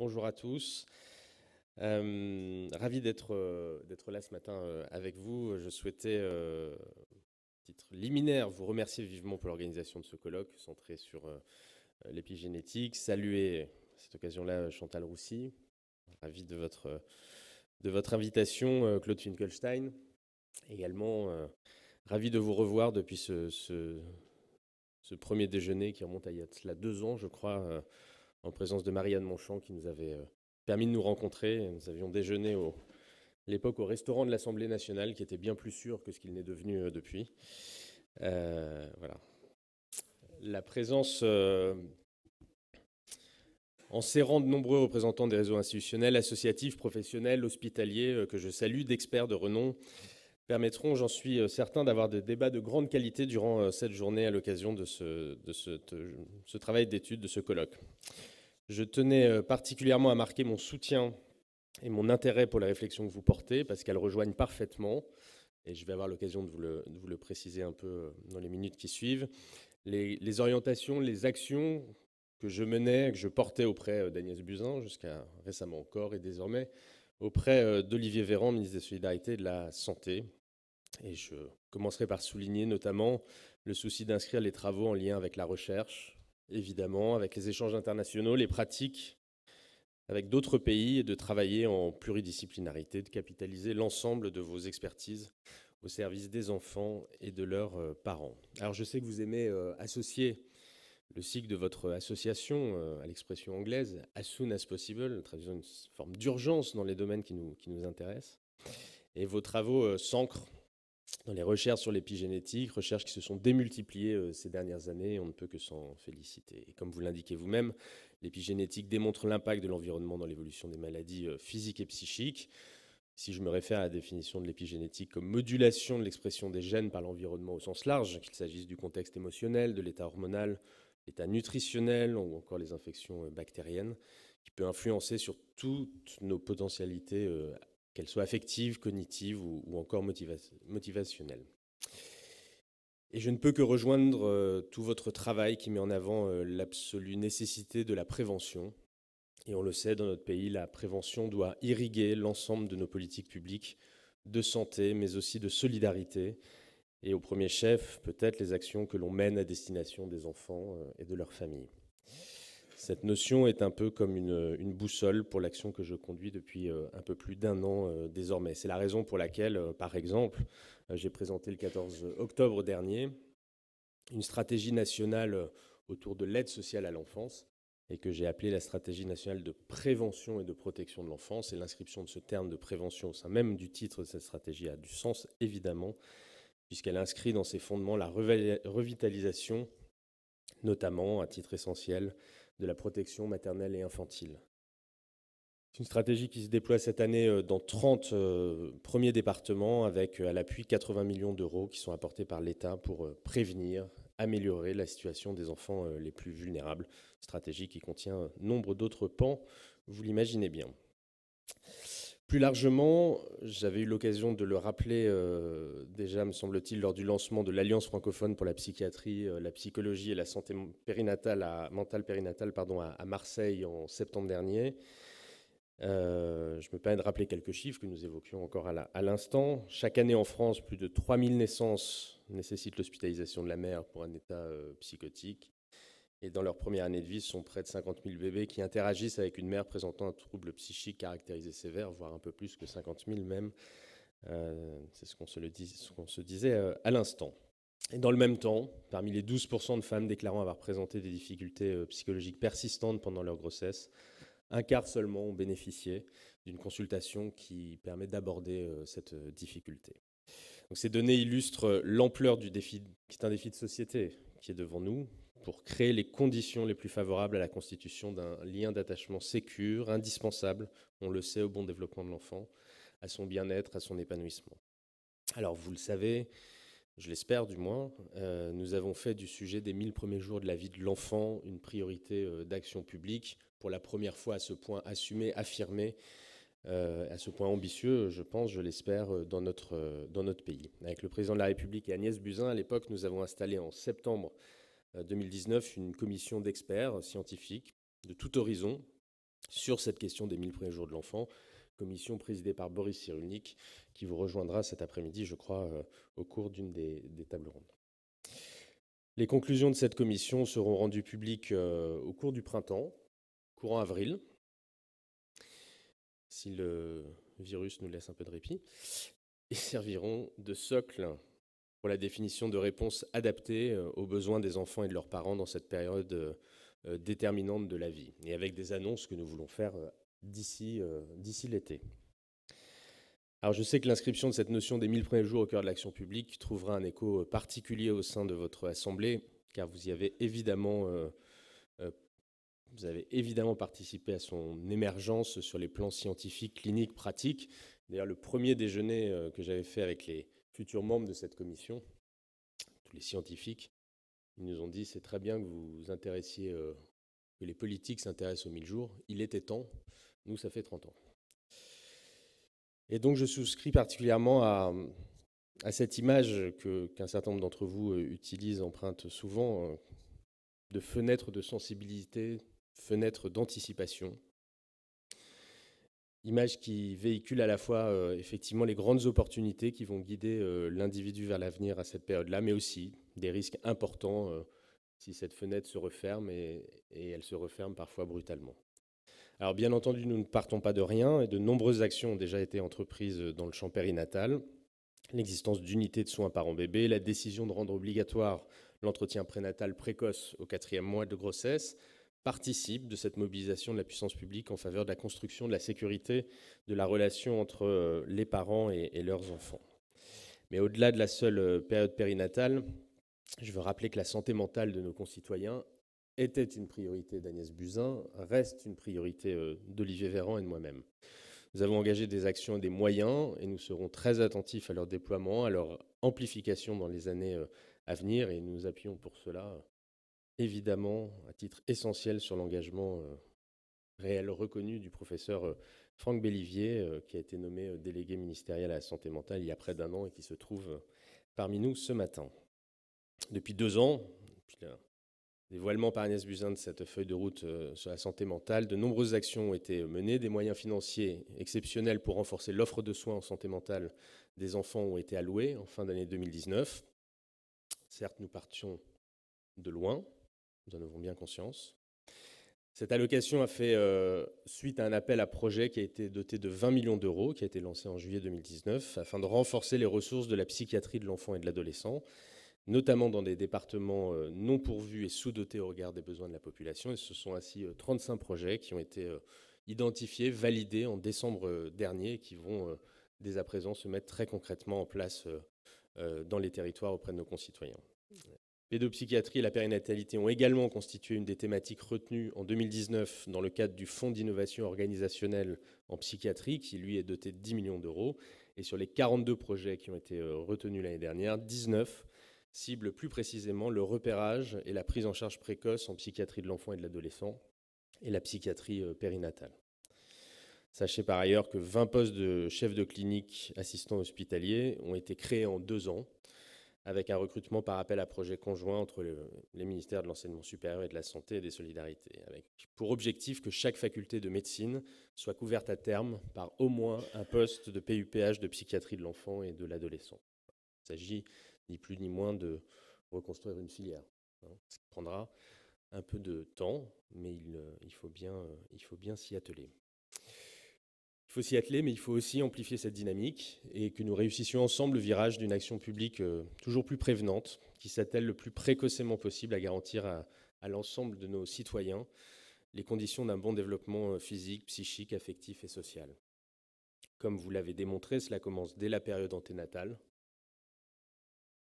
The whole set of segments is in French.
Bonjour à tous. Ravi d'être là ce matin avec vous. Je souhaitais, titre liminaire, vous remercier vivement pour l'organisation de ce colloque centré sur l'épigénétique. Saluer à cette occasion-là Chantal Roussy. Ravi de votre invitation, Claude Finkelstein. Également, ravi de vous revoir depuis ce premier déjeuner qui remonte à il y a cela 2 ans, je crois, en présence de Marianne Monchamp qui nous avait permis de nous rencontrer. Nous avions déjeuné à l'époque au restaurant de l'Assemblée nationale, qui était bien plus sûr que ce qu'il n'est devenu depuis. Voilà. La présence en serrant de nombreux représentants des réseaux institutionnels, associatifs, professionnels, hospitaliers, que je salue, d'experts de renom, permettront, j'en suis certain, d'avoir des débats de grande qualité durant cette journée à l'occasion de ce travail d'étude, de ce colloque. Je tenais particulièrement à marquer mon soutien et mon intérêt pour les réflexions que vous portez, parce qu'elles rejoignent parfaitement, et je vais avoir l'occasion de vous le préciser un peu dans les minutes qui suivent, les orientations, les actions que je menais, que je portais auprès d'Agnès Buzyn, jusqu'à récemment encore, et désormais auprès d'Olivier Véran, ministre des Solidarités et de la Santé. Et je commencerai par souligner notamment le souci d'inscrire les travaux en lien avec la recherche, évidemment, avec les échanges internationaux, les pratiques avec d'autres pays, et de travailler en pluridisciplinarité, de capitaliser l'ensemble de vos expertises au service des enfants et de leurs parents. Alors je sais que vous aimez associer le cycle de votre association à l'expression anglaise « as soon as possible », traduisant une forme d'urgence dans les domaines qui nous intéressent. Et vos travaux s'ancrent dans les recherches sur l'épigénétique, recherches qui se sont démultipliées ces dernières années, on ne peut que s'en féliciter. Et comme vous l'indiquez vous-même, l'épigénétique démontre l'impact de l'environnement dans l'évolution des maladies physiques et psychiques. Si je me réfère à la définition de l'épigénétique comme modulation de l'expression des gènes par l'environnement au sens large, qu'il s'agisse du contexte émotionnel, de l'état hormonal, l'état nutritionnel ou encore les infections bactériennes, qui peut influencer sur toutes nos potentialités qu'elles soient affectives, cognitives ou encore motivationnelles. Et je ne peux que rejoindre tout votre travail qui met en avant l'absolue nécessité de la prévention. Et on le sait, dans notre pays, la prévention doit irriguer l'ensemble de nos politiques publiques de santé, mais aussi de solidarité. Et au premier chef, peut-être les actions que l'on mène à destination des enfants et de leurs familles. Cette notion est un peu comme une boussole pour l'action que je conduis depuis un peu plus d'1 an désormais. C'est la raison pour laquelle, par exemple, j'ai présenté le 14 octobre dernier une stratégie nationale autour de l'aide sociale à l'enfance et que j'ai appelée la stratégie nationale de prévention et de protection de l'enfance. Et l'inscription de ce terme de prévention au sein même du titre de cette stratégie a du sens, évidemment, puisqu'elle inscrit dans ses fondements la revitalisation, notamment à titre essentiel, de la protection maternelle et infantile. C'est une stratégie qui se déploie cette année dans 30 premiers départements avec à l'appui 80 millions d'euros qui sont apportés par l'État pour prévenir, améliorer la situation des enfants les plus vulnérables. Stratégie qui contient nombre d'autres pans, vous l'imaginez bien. Plus largement, j'avais eu l'occasion de le rappeler déjà, me semble-t-il, lors du lancement de l'Alliance francophone pour la psychiatrie, la psychologie et la santé mentale périnatale à Marseille en septembre dernier. Je me permets de rappeler quelques chiffres que nous évoquions encore à l'instant. Chaque année en France, plus de 3000 naissances nécessitent l'hospitalisation de la mère pour un état psychotique. Et dans leur première année de vie, ce sont près de 50 000 bébés qui interagissent avec une mère présentant un trouble psychique caractérisé sévère, voire un peu plus que 50 000 même. C'est ce qu'on se disait à l'instant. Et dans le même temps, parmi les 12% de femmes déclarant avoir présenté des difficultés psychologiques persistantes pendant leur grossesse, un quart seulement ont bénéficié d'une consultation qui permet d'aborder cette difficulté. Donc ces données illustrent l'ampleur du défi, qui est un défi de société qui est devant nous, pour créer les conditions les plus favorables à la constitution d'un lien d'attachement sécure, indispensable, on le sait, au bon développement de l'enfant, à son bien-être, à son épanouissement. Alors vous le savez, je l'espère du moins, nous avons fait du sujet des 1000 premiers jours de la vie de l'enfant une priorité d'action publique, pour la première fois à ce point assumé, affirmé, à ce point ambitieux, je pense, je l'espère, dans notre pays. Avec le président de la République et Agnès Buzyn, à l'époque, nous avons installé en septembre 2019 une commission d'experts scientifiques de tout horizon sur cette question des 1000 premiers jours de l'enfant, commission présidée par Boris Cyrulnik, qui vous rejoindra cet après-midi, je crois, au cours d'une des tables rondes. Les conclusions de cette commission seront rendues publiques au cours du printemps, courant avril, si le virus nous laisse un peu de répit, et serviront de socle pour la définition de réponses adaptées aux besoins des enfants et de leurs parents dans cette période déterminante de la vie, et avec des annonces que nous voulons faire d'ici l'été. Alors je sais que l'inscription de cette notion des 1000 premiers jours au cœur de l'action publique trouvera un écho particulier au sein de votre Assemblée, car vous avez évidemment participé à son émergence sur les plans scientifiques, cliniques, pratiques. D'ailleurs, le premier déjeuner que j'avais fait avec les futurs membres de cette commission, tous les scientifiques, ils nous ont dit « c'est très bien que vous vous intéressiez, que les politiques s'intéressent aux 1000 jours. Il était temps. Nous, ça fait 30 ans. » Et donc, je souscris particulièrement à cette image qu'un certain nombre d'entre vous utilisent, empruntent souvent, de fenêtre de sensibilité, fenêtre d'anticipation. Image qui véhicule à la fois effectivement les grandes opportunités qui vont guider l'individu vers l'avenir à cette période-là, mais aussi des risques importants si cette fenêtre se referme et elle se referme parfois brutalement. Alors bien entendu, nous ne partons pas de rien et de nombreuses actions ont déjà été entreprises dans le champ périnatal. L'existence d'unités de soins parents-bébés, la décision de rendre obligatoire l'entretien prénatal précoce au 4e mois de grossesse participe de cette mobilisation de la puissance publique en faveur de la construction de la sécurité de la relation entre les parents et leurs enfants. Mais au-delà de la seule période périnatale, je veux rappeler que la santé mentale de nos concitoyens était une priorité d'Agnès Buzyn, reste une priorité d'Olivier Véran et de moi-même. Nous avons engagé des actions et des moyens et nous serons très attentifs à leur déploiement, à leur amplification dans les années à venir et nous nous appuyons pour cela évidemment à titre essentiel sur l'engagement réel reconnu du professeur Franck Bellivier qui a été nommé délégué ministériel à la santé mentale il y a près d'1 an et qui se trouve parmi nous ce matin. Depuis 2 ans, depuis le dévoilement par Agnès Buzyn de cette feuille de route sur la santé mentale, de nombreuses actions ont été menées, des moyens financiers exceptionnels pour renforcer l'offre de soins en santé mentale des enfants ont été alloués en fin d'année 2019. Certes, nous partions de loin, nous en avons bien conscience. Cette allocation a fait suite à un appel à projet qui a été doté de 20 millions d'euros, qui a été lancé en juillet 2019, afin de renforcer les ressources de la psychiatrie de l'enfant et de l'adolescent, notamment dans des départements non pourvus et sous-dotés au regard des besoins de la population. Et ce sont ainsi 35 projets qui ont été identifiés, validés en décembre dernier et qui vont dès à présent se mettre très concrètement en place dans les territoires auprès de nos concitoyens. Pédopsychiatrie et la périnatalité ont également constitué une des thématiques retenues en 2019 dans le cadre du Fonds d'innovation organisationnelle en psychiatrie, qui lui est doté de 10 millions d'euros. Et sur les 42 projets qui ont été retenus l'année dernière, 19 ciblent plus précisément le repérage et la prise en charge précoce en psychiatrie de l'enfant et de l'adolescent et la psychiatrie périnatale. Sachez par ailleurs que 20 postes de chef de clinique assistants hospitaliers ont été créés en 2 ans, avec un recrutement par appel à projet conjoint entre les ministères de l'enseignement supérieur et de la santé et des solidarités, avec pour objectif que chaque faculté de médecine soit couverte à terme par au moins un poste de PUPH de psychiatrie de l'enfant et de l'adolescent. Il s'agit ni plus ni moins de reconstruire une filière, ce qui prendra un peu de temps, mais il faut bien s'y atteler. Il faut s'y atteler, mais il faut aussi amplifier cette dynamique et que nous réussissions ensemble le virage d'une action publique toujours plus prévenante, qui s'attelle le plus précocement possible à garantir à l'ensemble de nos citoyens les conditions d'un bon développement physique, psychique, affectif et social. Comme vous l'avez démontré, cela commence dès la période anténatale,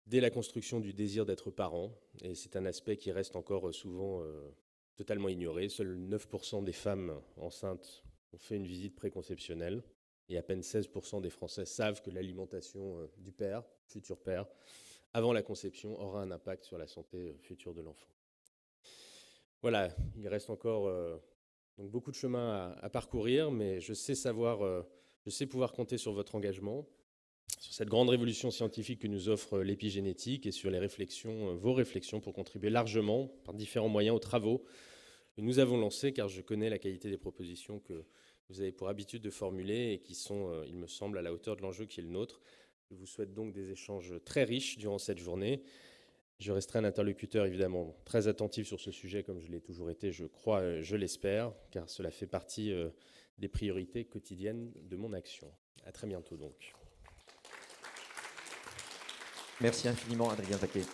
dès la construction du désir d'être parent, et c'est un aspect qui reste encore souvent totalement ignoré. Seuls 9% des femmes enceintes ont fait une visite préconceptionnelle et à peine 16% des Français savent que l'alimentation du père, futur père, avant la conception aura un impact sur la santé future de l'enfant. Voilà, il reste encore donc beaucoup de chemin à parcourir, mais je sais pouvoir compter sur votre engagement, sur cette grande révolution scientifique que nous offre l'épigénétique et sur vos réflexions pour contribuer largement, par différents moyens, aux travaux que nous avons lancées, car je connais la qualité des propositions que vous avez pour habitude de formuler et qui sont, il me semble, à la hauteur de l'enjeu qui est le nôtre. Je vous souhaite donc des échanges très riches durant cette journée. Je resterai un interlocuteur évidemment très attentif sur ce sujet, comme je l'ai toujours été, je crois, je l'espère, car cela fait partie des priorités quotidiennes de mon action. À très bientôt donc. Merci infiniment, Adrien Taquet.